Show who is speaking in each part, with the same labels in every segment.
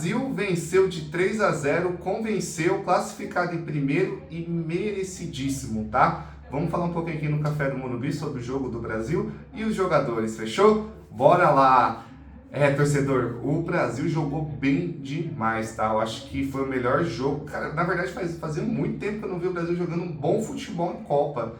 Speaker 1: Brasil venceu de 3-0, convenceu, classificado em primeiro e merecidíssimo, tá? Vamos falar um pouquinho aqui no Café do Morumbi sobre o jogo do Brasil e os jogadores, fechou? Bora lá! Torcedor, o Brasil jogou bem demais, tá? Eu acho que foi o melhor jogo. Cara, na verdade fazia muito tempo que eu não vi o Brasil jogando um bom futebol em Copa,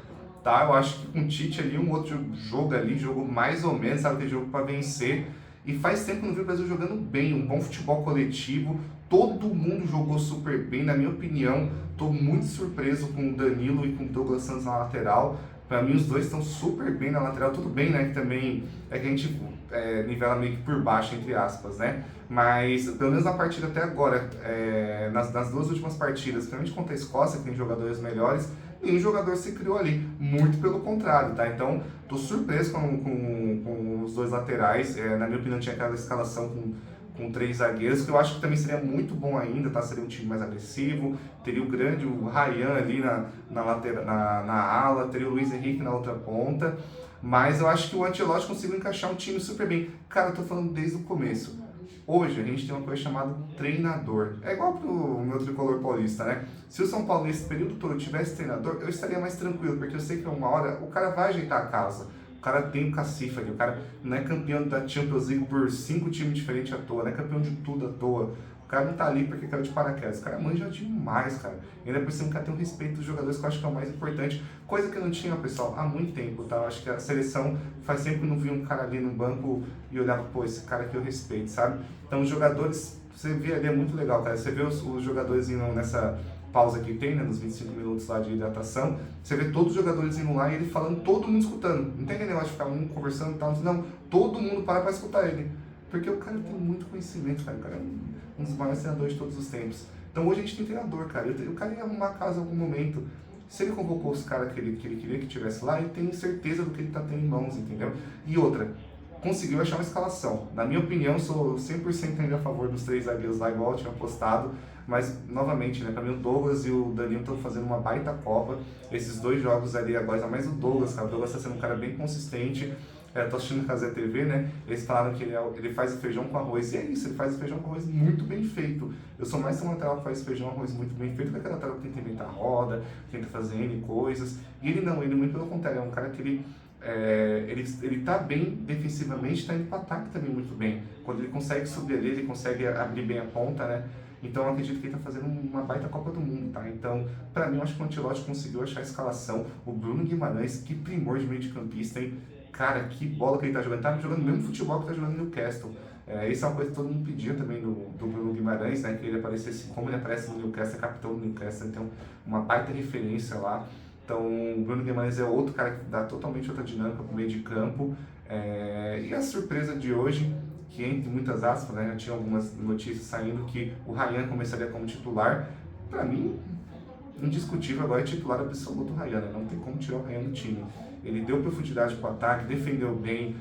Speaker 1: tá? Eu acho que com o Tite ali, um outro jogo ali, jogo mais ou menos, sabe? Que jogo para vencer. E faz tempo que eu não vi o Brasil jogando bem, um bom futebol coletivo. Todo mundo jogou super bem, na minha opinião. Estou muito surpreso com o Danilo e com o Douglas Santos na lateral. Para mim, os dois estão super bem na lateral. Tudo bem, né? Que também é que a gente nivela meio que por baixo, entre aspas, né? Mas, pelo menos na partida até agora, nas duas últimas partidas, principalmente contra a Escócia, que tem jogadores melhores, nenhum jogador se criou ali. Muito pelo contrário, tá? Então, tô surpreso com os dois laterais. Na minha opinião, tinha aquela escalação com três zagueiros, que eu acho que também seria muito bom ainda, tá? Seria um time mais agressivo, teria o Ryan ali na ala, teria o Luiz Henrique na outra ponta, mas eu acho que o Ancelotti conseguiu encaixar um time super bem. Cara, eu tô falando desde o começo. Hoje a gente tem uma coisa chamada treinador. É igual pro meu tricolor paulista, né? Se o São Paulo nesse período todo tivesse treinador, eu estaria mais tranquilo, porque eu sei que uma hora o cara vai ajeitar a casa. O cara tem um cacife ali, o cara não é campeão da Champions League por 5 times diferentes à toa, não é campeão de tudo à toa. O cara não tá ali porque caiu de paraquedas, o cara manja demais, cara. E ainda por cima o cara tem um respeito dos jogadores, que eu acho que é o mais importante. Coisa que eu não tinha, pessoal, há muito tempo, tá? Eu acho que a seleção faz tempo que eu não vi um cara ali no banco e olhava, pô, esse cara aqui eu respeito, sabe? Então os jogadores, você vê ali, é muito legal, cara. Você vê os jogadores indo nessa pausa que tem, né, nos 25 minutos lá de hidratação, você vê todos os jogadores indo lá e ele falando, todo mundo escutando. Não tem aquele negócio de ficar um conversando e tal, não, todo mundo para escutar ele. Porque o cara tem muito conhecimento, cara. O cara é um dos maiores treinadores de todos os tempos. Então hoje a gente tem treinador, cara. O cara ia arrumar a casa em algum momento. Se ele convocou os caras que ele queria que tivesse lá, ele tem certeza do que ele tá tendo em mãos, entendeu? E outra, conseguiu achar uma escalação. Na minha opinião, sou 100% ainda a favor dos três zagueiros lá, igual eu tinha apostado. Mas, novamente, né, pra mim o Douglas e o Danilo estão fazendo uma baita Copa. Esses dois jogos ali agora, ainda mais o Douglas, cara. O Douglas tá sendo um cara bem consistente. Tô assistindo o Cazé TV, né? Eles falaram que ele faz o feijão com arroz. E é isso, ele faz o feijão com arroz muito bem feito. Eu sou mais um lateral que faz feijão com arroz muito bem feito do que aquele lateral que tenta inventar roda, tenta fazer N coisas. E ele não, ele muito pelo contrário, é um cara que ele tá bem defensivamente, tá indo pro ataque também muito bem. Quando ele consegue subir ali, ele consegue abrir bem a ponta, né? Então eu acredito que ele tá fazendo uma baita Copa do Mundo, tá? Então, pra mim, eu acho que o Ancelotti conseguiu achar a escalação. O Bruno Guimarães, que primor de meio de campista, hein? Cara, que bola que ele tá jogando. Tá jogando o mesmo futebol que tá jogando no Newcastle. Isso é uma coisa que todo mundo pedia também do Bruno Guimarães, né? Que ele aparecesse como ele aparece no Newcastle, é capitão do Newcastle, então uma baita referência lá. Então, o Bruno Guimarães é outro cara que dá totalmente outra dinâmica pro meio de campo. E a surpresa de hoje, que entre muitas aspas, né, já tinha algumas notícias saindo que o Ryan começaria como titular. Para mim, indiscutível agora é titular absoluto do Ryan, né? Não tem como tirar o Ryan do time. Ele deu profundidade para o ataque, defendeu bem,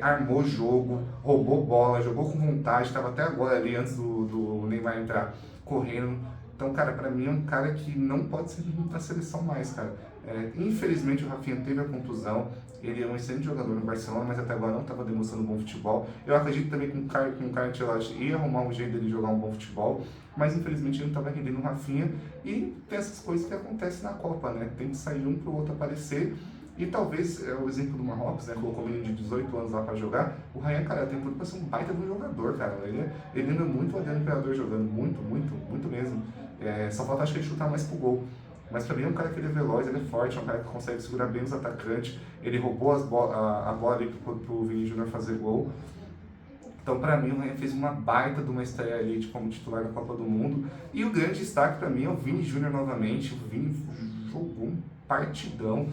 Speaker 1: armou jogo, roubou bola, jogou com vontade, estava até agora ali antes do Neymar entrar correndo. Então, cara, pra mim é um cara que não pode ser da seleção mais, cara. Infelizmente o Rafinha teve a contusão, ele é um excelente jogador no Barcelona, mas até agora não estava demonstrando bom futebol. Eu acredito também que com o Carlo Ancelotti ia arrumar um jeito dele jogar um bom futebol, mas infelizmente ele não estava rendendo o Rafinha e tem essas coisas que acontecem na Copa, né? Tem que sair um pro outro aparecer. E talvez, o exemplo do Marrocos, né, colocou um menino de 18 anos lá pra jogar, o Ryan, cara, tem tudo pra ser um baita de um jogador, cara. Ele lembra muito o Adriano Imperador jogando, muito mesmo. Só falta, acho que ele chutar mais pro gol. Mas pra mim é um cara que ele é veloz, ele é forte, é um cara que consegue segurar bem os atacantes. Ele roubou a bola ali pro Vini Júnior fazer gol. Então, pra mim, o Ryan fez uma baita de uma estreia ali como titular da Copa do Mundo. E o grande destaque pra mim é o Vini Júnior novamente. O Vini jogou um partidão.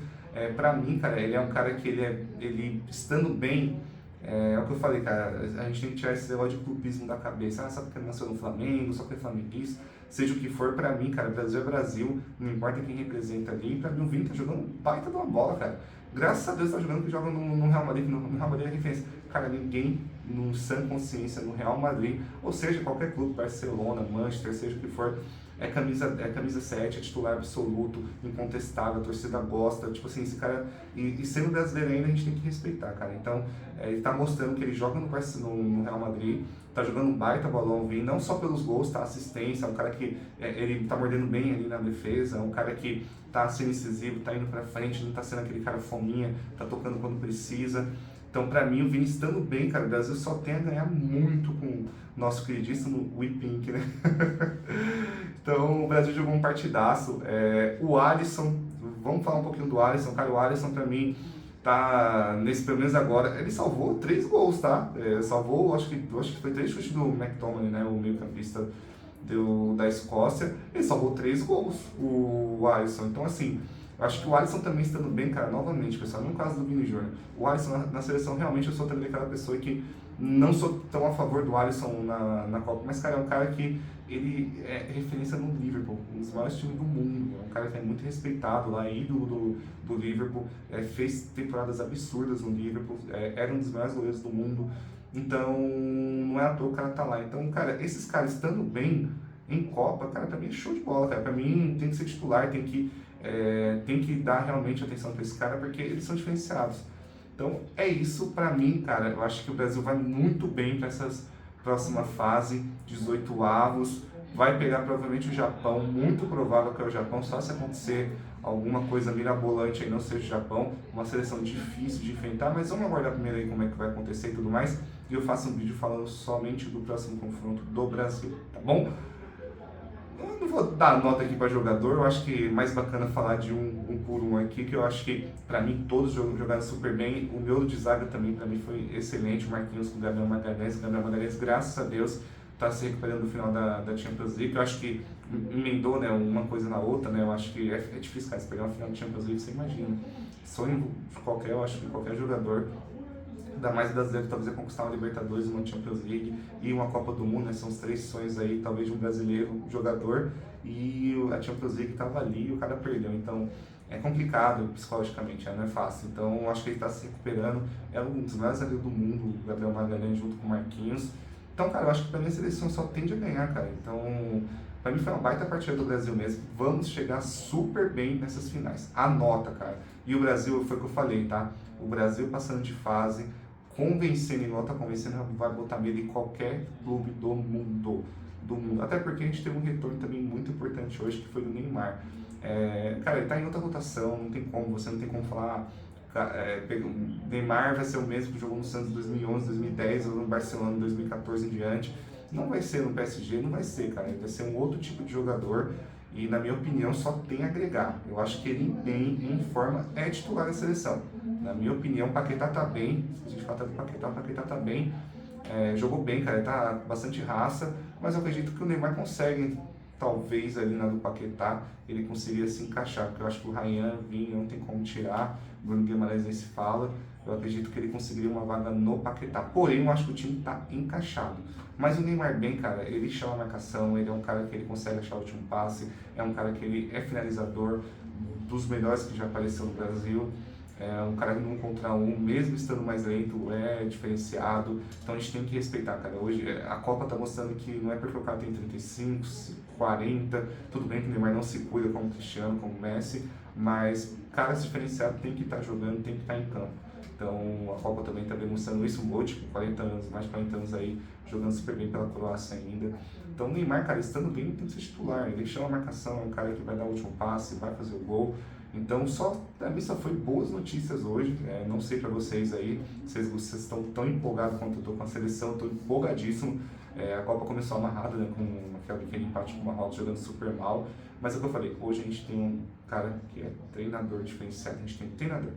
Speaker 1: Pra mim, cara, ele é um cara que ele estando bem, é o que eu falei, cara, a gente tem que tirar esse negócio de clubismo da cabeça. Só porque nasceu no Flamengo, só porque é flamenguista, seja o que for, pra mim, cara, Brasil é Brasil, não importa quem representa ali. Pra mim, o Vini tá jogando baita de uma bola, cara. Graças a Deus tá jogando que joga no Real Madrid, no Real Madrid é referência. Cara, ninguém no sã consciência no Real Madrid, ou seja, qualquer clube, Barcelona, Manchester, seja o que for, é camisa 7, é titular absoluto, incontestável, a torcida gosta, tipo assim, esse cara, e sendo brasileiro ainda, a gente tem que respeitar, cara. Então, ele tá mostrando que ele joga no Real Madrid, tá jogando um baita bolão, vem não só pelos gols, tá, assistência, é um cara que ele tá mordendo bem ali na defesa, é um cara que tá sendo incisivo, tá indo pra frente, não tá sendo aquele cara fominha, tá tocando quando precisa. Então, pra mim, o Vini estando bem, cara, o Brasil só tem a ganhar muito com o nosso queridíssimo Pink, né? Então, o Brasil jogou um partidaço. O Alisson, vamos falar um pouquinho do Alisson, cara. O Alisson, pra mim, tá, pelo menos agora, ele salvou 3 gols, tá? Salvou, acho que foi 3 chutes do McTominay, né? O meio-campista da Escócia. Ele salvou 3 gols, o Alisson. Então, assim, eu acho que o Alisson também estando bem, cara, novamente, pessoal, no caso do Vini Júnior, o Alisson na seleção, realmente eu sou também aquela pessoa que não sou tão a favor do Alisson na Copa, mas, cara, é um cara que ele é referência no Liverpool, um dos maiores times do mundo, é um cara que é muito respeitado lá, ídolo do Liverpool, fez temporadas absurdas no Liverpool, era um dos maiores goleiros do mundo, então não é à toa o cara tá lá. Então, cara, esses caras estando bem em Copa, cara, pra mim é show de bola, cara, pra mim tem que ser titular, tem que dar realmente atenção para esse cara, porque eles são diferenciados. Então é isso pra mim, cara. Eu acho que o Brasil vai muito bem para essa próxima fase, 18 avos. Vai pegar provavelmente o Japão, muito provável que é o Japão, só se acontecer alguma coisa mirabolante aí, não seja o Japão, uma seleção difícil de enfrentar, mas vamos aguardar primeiro aí como é que vai acontecer e tudo mais. E eu faço um vídeo falando somente do próximo confronto do Brasil, tá bom? Eu não vou dar nota aqui para jogador, eu acho que é mais bacana falar de um por um aqui, que eu acho que para mim todos jogaram super bem. O meu de zaga também para mim foi excelente, o Marquinhos com o Gabriel Magalhães, graças a Deus, está se recuperando no final da Champions League. Eu acho que emendou, né, uma coisa na outra, né, eu acho que é difícil, cara, se pegar uma final da Champions League, você imagina. Sonho de qualquer, eu acho que qualquer jogador, ainda mais brasileiro, talvez é conquistar uma Libertadores, uma Champions League e uma Copa do Mundo, né? São os 3 sonhos aí, talvez de um brasileiro jogador, e a Champions League estava ali e o cara perdeu, então é complicado psicologicamente, não é fácil. Então eu acho que ele está se recuperando, é um dos mais zagueiros do mundo, o Gabriel Magalhães junto com o Marquinhos. Então, cara, eu acho que pra mim a seleção só tende a ganhar, cara. Então, pra mim foi uma baita partida do Brasil mesmo. Vamos chegar super bem nessas finais. Anota, cara. E o Brasil, foi o que eu falei, tá? O Brasil passando de fase, convencendo, igual tá convencendo, vai botar medo em qualquer clube do mundo. Até porque a gente teve um retorno também muito importante hoje, que foi do Neymar. Cara, ele tá em outra rotação, não tem como, você não tem como falar. O Neymar vai ser o mesmo que jogou no Santos em 2011, 2010, ou no Barcelona em 2014 em diante. Não vai ser no PSG, não vai ser, cara. Ele vai ser um outro tipo de jogador e, na minha opinião, só tem a agregar. Eu acho que ele bem, em forma, é titular da seleção. Na minha opinião, o Paquetá tá bem. Se a gente fala do Paquetá, o Paquetá tá bem. Jogou bem, cara, ele tá bastante raça, mas eu acredito que o Neymar consegue, talvez ali na do Paquetá, ele conseguiria se encaixar, porque eu acho que o Ryan, Vinha, não tem como tirar, o Bruno Guimarães nem se fala, eu acredito que ele conseguiria uma vaga no Paquetá, porém eu acho que o time tá encaixado. Mas o Neymar bem, cara, ele chama a marcação, ele é um cara que ele consegue achar o último passe, é um cara que ele é finalizador, dos melhores que já apareceu no Brasil. É um cara no 1 contra 1, mesmo estando mais lento, é diferenciado. Então a gente tem que respeitar, cara. Hoje a Copa tá mostrando que não é porque o cara tem 35, 40, tudo bem que o Neymar não se cuida como o Cristiano, como o Messi, mas caras diferenciados tem que estar jogando, tem que estar em campo. Então a Copa também está demonstrando isso, o Modric com 40 anos, mais de 40 anos aí, jogando super bem pela Croácia ainda. Então o Neymar, cara, estando bem, tem que ser titular. Ele chama a marcação, é um cara que vai dar o último passe, vai fazer o gol. Então, pra mim só foi boas notícias hoje. Não sei pra vocês aí, vocês estão tão empolgados quanto eu tô com a seleção, eu tô empolgadíssimo. A Copa começou amarrada, né, com aquele pequeno empate com o Marrocos jogando super mal. Mas é o que eu falei, hoje a gente tem um cara que é treinador diferenciado, a gente tem um treinador.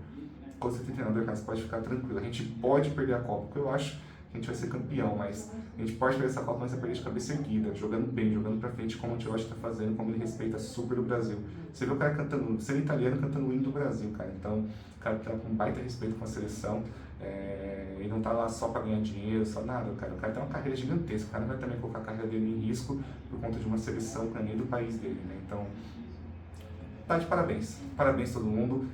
Speaker 1: Quando você tem treinador, cara, você pode ficar tranquilo. A gente pode perder a Copa, porque eu acho que a gente vai ser campeão, mas a gente pode perder essa Copa, mas vai perder de cabeça erguida, jogando bem, jogando pra frente, como o Ancelotti tá fazendo, como ele respeita super o Brasil. Você vê o cara cantando, sendo italiano, cantando o hino do Brasil, cara. Então, o cara tá com baita respeito com a seleção, ele não tá lá só pra ganhar dinheiro, só nada, cara. O cara tem uma carreira gigantesca, o cara não vai também colocar a carreira dele em risco por conta de uma seleção que não é nem do país dele, né? Então, tá de parabéns. Parabéns todo mundo.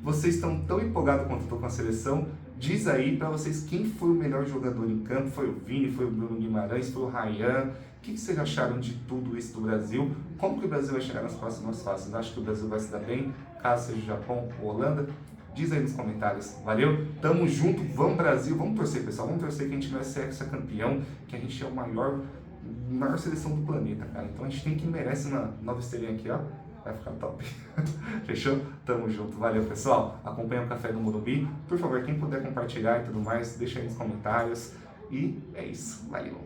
Speaker 1: Vocês estão tão empolgados quanto eu tô com a seleção. Diz aí para vocês quem foi o melhor jogador em campo. Foi o Vini, foi o Bruno Guimarães, foi o Ryan? O que vocês acharam de tudo isso do Brasil? Como que o Brasil vai chegar nas próximas fases? Acho que o Brasil vai se dar bem, caso seja o Japão ou Holanda? Diz aí nos comentários. Valeu? Tamo junto, vamos Brasil, vamos torcer, pessoal. Vamos torcer que a gente vai ser campeão, que a gente é o maior seleção do planeta, cara. Então a gente tem que merece uma nova estrelinha aqui, ó. Vai ficar top. Fechou? Tamo junto. Valeu, pessoal. Acompanha o Café do Morumbi. Por favor, quem puder compartilhar e tudo mais, deixa aí nos comentários. E é isso. Valeu.